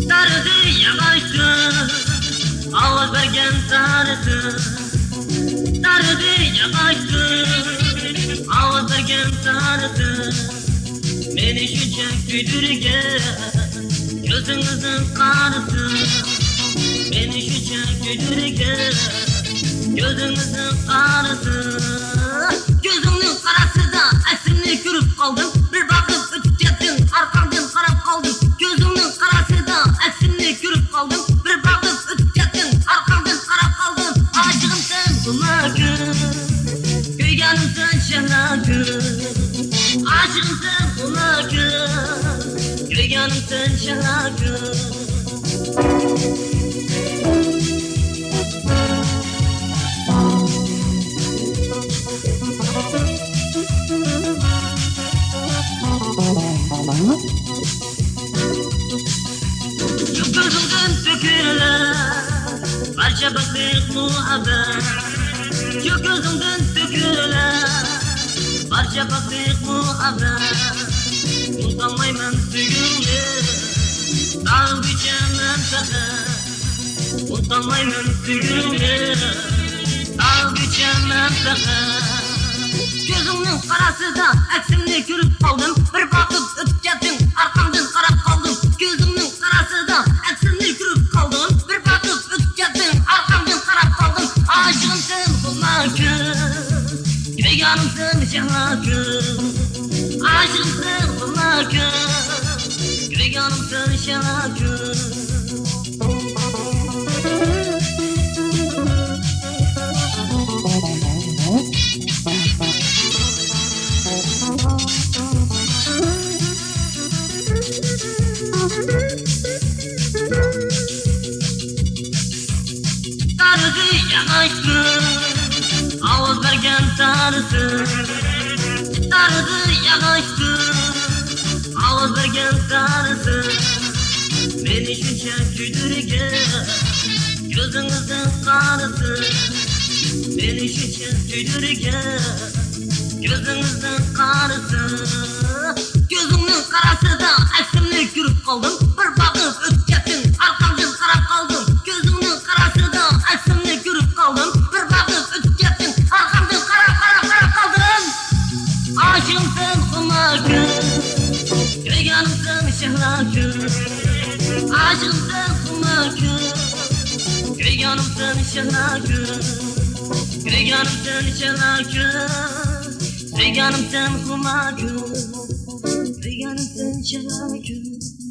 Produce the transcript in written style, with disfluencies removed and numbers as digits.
Darıdı yavaştı, ağız vergen sarıdı. Darıdı yavaştı, ağız vergen sarıdı. Beni şücek güdürge, gözünüzün karısı. Beni şücek güdürge, gözünüzün karısı. Gözümün karası da esini görüp kaldım. Bir bakıp ötüp gittin, arkamdan karap kaldım. Gözümün karası da esini görüp kaldım. Bir bakıp ötüp gittin, arkamdan karap kaldım. Acığım sen bulakın, köyganım sen şelakın. Acığım sen bulakın, köyganım sen şelakın. Şu gözümden dökülen parça baktık muhabbet. Şu gözümden dökülen parça baktık muhabbet. Utanmayman sügünde dağ biçemem sakın. Utanmayman sügünde dağ biçemem sakın. Gözümün karası da eksimni görüp kaldım. Bir bakıp ötüp gittin, arkamdan karap kaldım. Gözümün karası da eksimni görüp kaldım. Bir bakıp ötüp gittin, arkamdan karap kaldım. Aşığım sen bulmakın, yüreğim sen şelakın. Aşığım sen bulmakın, yüreğim sen şelakın. Darıdı yanaştı, ağız vergen sarısı. Darıdı yanaştı, ağız vergen sarısı. Beni şücek güdürge, gözünüzün karısı. Beni şücek güdürge, gözünüzün karısı. Gözümün karası da eksimni görüp kaldım. Bir bakıp ötüp gittin, arkamdan karap kaldım. Gözümün karası da eksimni görüp kaldım. Bir bakıp ötüp gittin, arkamdan karap kaldım. Aşığım sen kulakın, yüreğim sen şelakın. Aşığım sen kulakın, yüreğim sen şelakın. Yüreğim sen şelakın, yüreğim sen kulakın. Yüreğim sen şelakın.